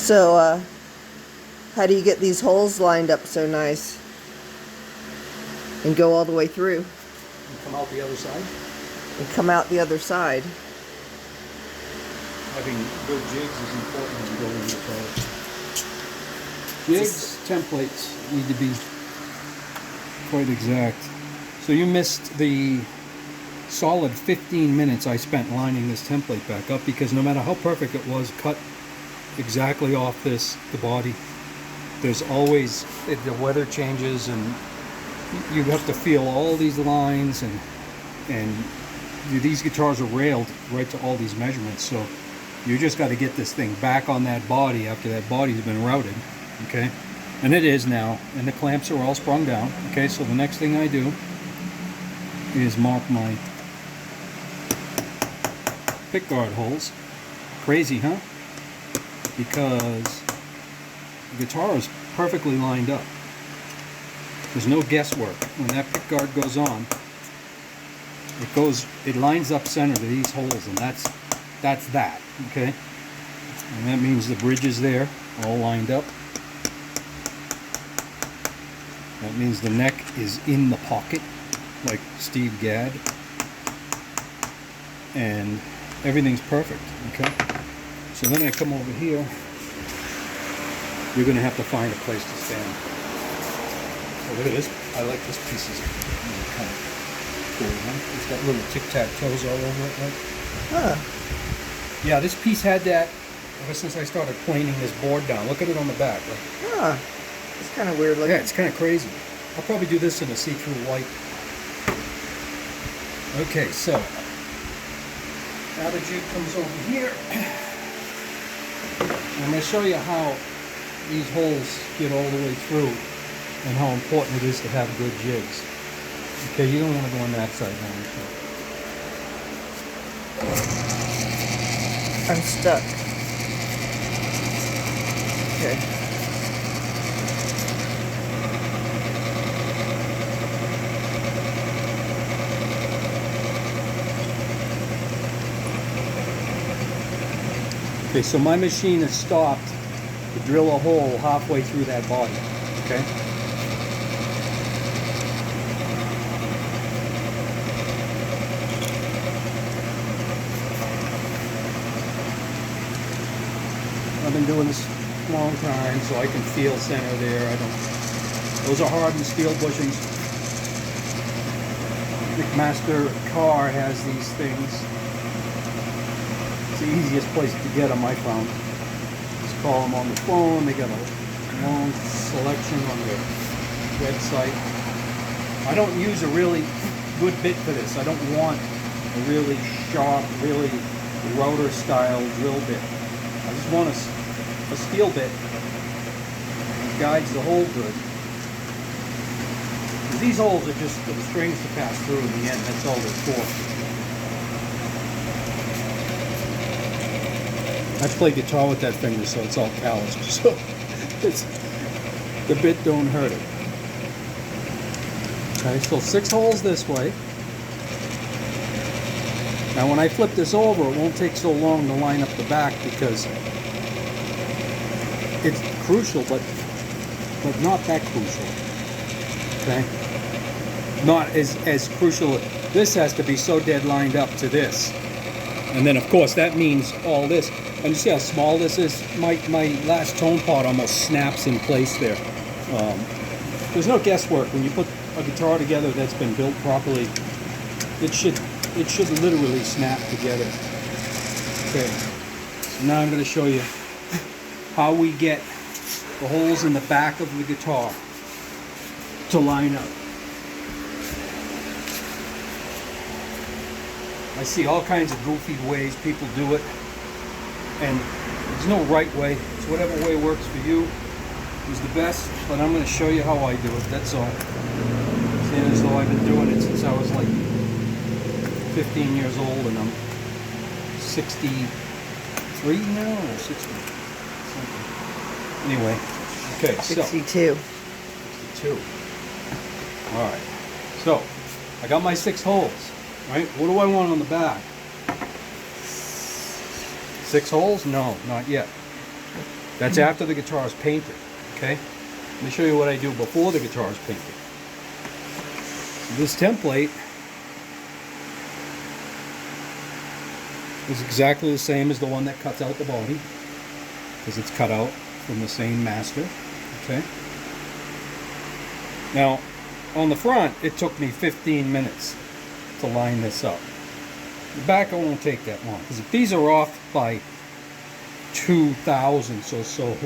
So, how do you get these holes lined up so nice and go all the way through? And come out the other side? And come out the other side. Having good jigs is important when you go in the car. Jigs, templates need to be quite exact. So you missed the solid 15 minutes I spent lining this template back up, because no matter how perfect it was, cut exactly off the body, there's always, the weather changes and you have to feel all these lines, and these guitars are railed right to all these measurements, so you just got to get this thing back on that body after that body's been routed, okay? And it is now, and the clamps are all sprung down, okay? So the next thing I do is mark my pickguard holes. Crazy, huh? Because the guitar is perfectly lined up. There's no guesswork. When that pickguard goes on, it lines up center to these holes, and that's that, okay? And that means the bridge is there, all lined up. That means the neck is in the pocket, like Steve Gadd. And everything's perfect, okay? So then I come over here. You're going to have to find a place to stand. Oh, look at this. I like this piece. Is kind of cool, huh? It's got little tic-tac-toes all over it, right? Huh. Yeah, this piece had that ever since I started planing this board down. Look at it on the back. Like, Huh. It's kind of weird looking. yeah, it's kind of crazy. I'll probably do this in a see-through white. Okay, so now the jig comes over here. I'm going to show you how these holes get all the way through and how important it is to have good jigs. Okay, you don't want to go on that side now. I'm stuck. Okay. Okay, so my machine is stopped to drill a hole halfway through that body, okay? I've been doing this a long time, so I can feel center there. Those are hardened steel bushings. McMaster car has these things. It's the easiest place to get them, I found. Just call them on the phone. They got a long selection on their website. I don't use a really good bit for this. I don't want a really sharp, really router style drill bit. I just want a steel bit that guides the hole good. These holes are just for the strings to pass through in the end. That's all they're for. I play guitar with that finger, so it's all calloused. So the bit don't hurt it. Okay, so 6 holes this way. Now when I flip this over, it won't take so long to line up the back, because it's crucial, but not that crucial. Okay? Not as crucial. This has to be so dead lined up to this. And then of course that means all this. And you see how small this is? My last tone pot almost snaps in place there. There's no guesswork. When you put a guitar together that's been built properly, it should literally snap together. Okay, so now I'm going to show you how we get the holes in the back of the guitar to line up. I see all kinds of goofy ways people do it, and there's no right way. It's whatever way works for you is the best, but I'm going to show you how I do it, that's all. Seeing as though I've been doing it since I was like 15 years old, and I'm 63 now, or 60 something. Anyway, okay, 62. 62. Alright, so I got my 6 holes, right? What do I want on the back? 6 holes? No, not yet. That's after the guitar is painted, okay? Let me show you what I do before the guitar is painted. This template is exactly the same as the one that cuts out the body, because it's cut out from the same master, okay? Now, on the front, it took me 15 minutes to line this up. The back, it won't take that long, because if these are off by 2 thousandths or so,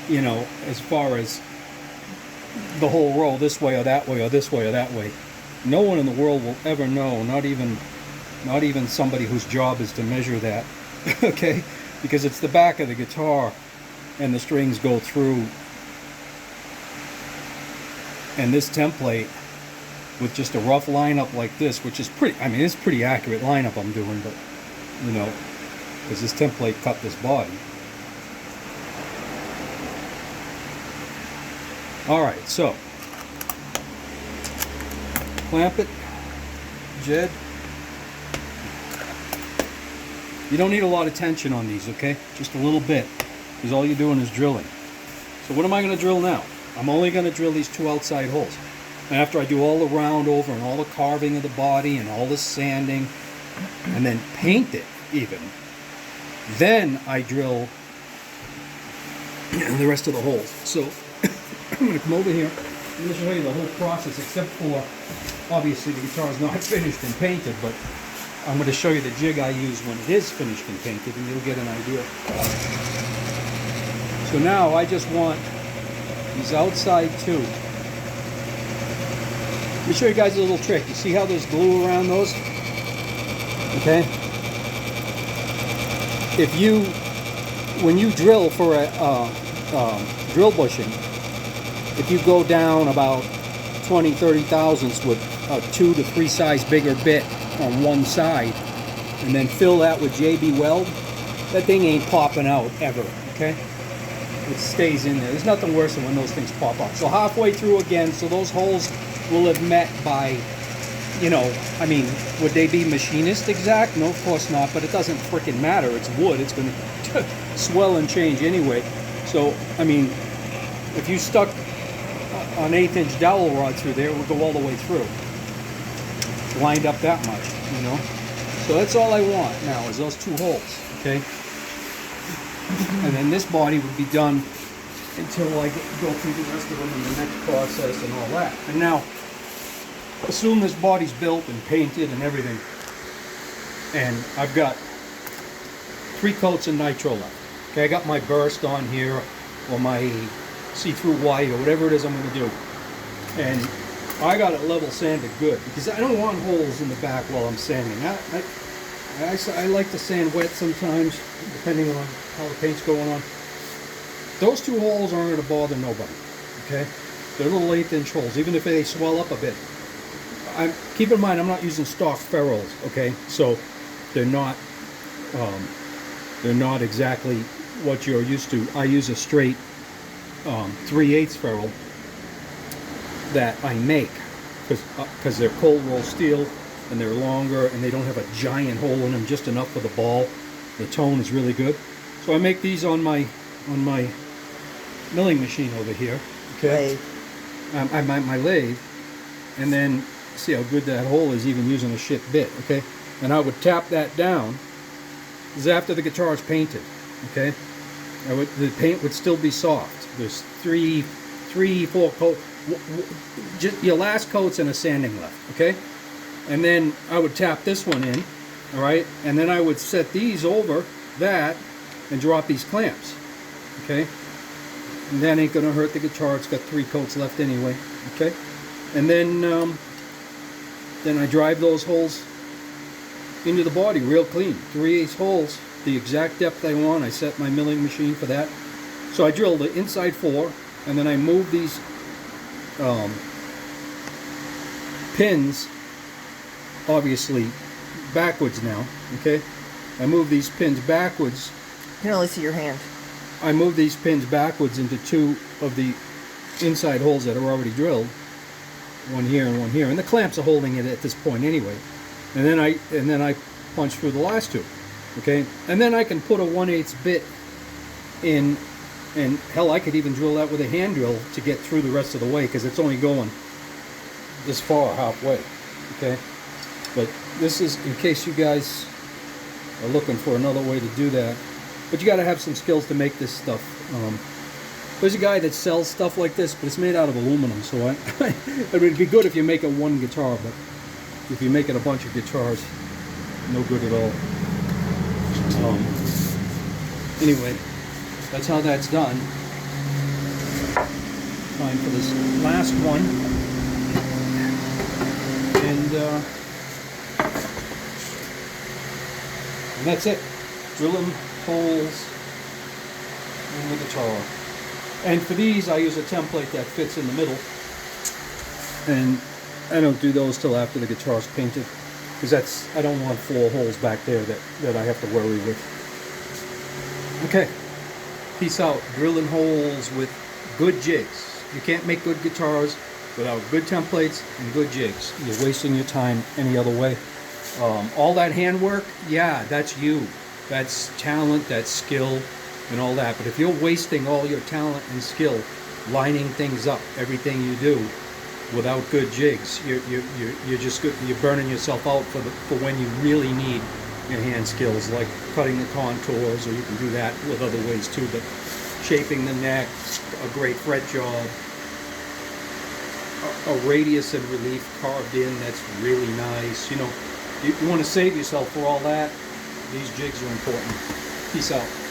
you know, as far as the whole row, this way or that way or this way or that way, no one in the world will ever know, not even somebody whose job is to measure that, okay? Because it's the back of the guitar and the strings go through. And this template with just a rough lineup like this, which is pretty, I mean, it's pretty accurate lineup I'm doing, but, you know, because this template cut this body. Alright, so, clamp it, Jed. You don't need a lot of tension on these, okay? Just a little bit, because all you're doing is drilling. So what am I going to drill now? I'm only going to drill these 2 outside holes. And after I do all the round over and all the carving of the body and all the sanding, and then paint it even, then I drill the rest of the holes. So I'm going to come over here. I'm going to show you the whole process, except for, obviously, the guitar is not finished and painted, but I'm going to show you the jig I use when it is finished and painted, and you'll get an idea. So now I just want these outside 2. Let me show you guys a little trick. You see how there's glue around those? Okay? If you, when you drill for a drill bushing, if you go down about 20-30 thousandths with a 2 to 3 size bigger bit on one side, and then fill that with JB weld, that thing ain't popping out ever, okay? It stays in there. There's nothing worse than when those things pop out. So halfway through again, so those holes will have met by, you know, I mean, would they be machinist exact? No, of course not, but it doesn't freaking matter. It's wood. It's going to swell and change anyway. So, I mean, if you stuck an 1/8 inch dowel rod through there, it would go all the way through. Lined up that much, you know. So that's all I want now is those 2 holes, okay? And then this body would be done until I go through the rest of them in the next process and all that. And now, assume this body's built and painted and everything, and I've got 3 coats of nitro left. Okay, I got my burst on here, or my see-through white, or whatever it is I'm going to do. And I got it level sanded good, because I don't want holes in the back while I'm sanding. I like to sand wet sometimes, depending on how the paint's going on. Those 2 holes aren't going to bother nobody, okay? They're little 1/8 inch holes, even if they swell up a bit. Keep in mind, I'm not using stock ferrules, okay? So they're not exactly what you're used to. I use a straight 3/8 ferrule that I make, because they're cold roll steel and they're longer and they don't have a giant hole in them, just enough for the ball. The tone is really good. So I make these on my milling machine over here. Okay. My lathe, and then see how good that hole is even using a shit bit. Okay, and I would tap that down. This is after the guitar is painted. Okay, the paint would still be soft. There's 3, 4 coats. Just your last coat's and a sanding left. Okay, and then I would tap this one in. All right, and then I would set these over that and drop these clamps. Okay, and that ain't gonna hurt the guitar. It's got 3 coats left anyway. Okay, and then I drive those holes into the body real clean. 3/8 holes, the exact depth I want. I set my milling machine for that. So I drill the inside 4, and then I move these pins, obviously backwards now. Okay, I move these pins backwards. You can only see your hand. I move these pins backwards into 2 of the inside holes that are already drilled. One here and one here, and the clamps are holding it at this point anyway. And then I punch through the last 2. Okay, and then I can put a 1/8 bit in And hell, I could even drill that with a hand drill to get through the rest of the way, because it's only going this far, halfway. Okay, but this is in case you guys are looking for another way to do that. But you got to have some skills to make this stuff. There's a guy that sells stuff like this, but it's made out of aluminum, so it would be good if you make it one guitar, but if you make it a bunch of guitars, no good at all. Anyway, that's how that's done. Time for this last one. And that's it. Drilling holes in the guitar. And for these, I use a template that fits in the middle. And I don't do those till after the guitar's painted, because I don't want 4 holes back there that I have to worry with. Okay, peace out. Drilling holes with good jigs. You can't make good guitars without good templates and good jigs. You're wasting your time any other way. All that handwork, yeah, that's you. That's talent, that's skill, and all that. But if you're wasting all your talent and skill lining things up, everything you do, without good jigs, you're just good. You're burning yourself out for when you really need your hand skills, like cutting the contours, or you can do that with other ways too. But shaping the neck, a great fret job, a radius and relief carved in that's really nice. You know, you want to save yourself for all that. These jigs are important. Peace out.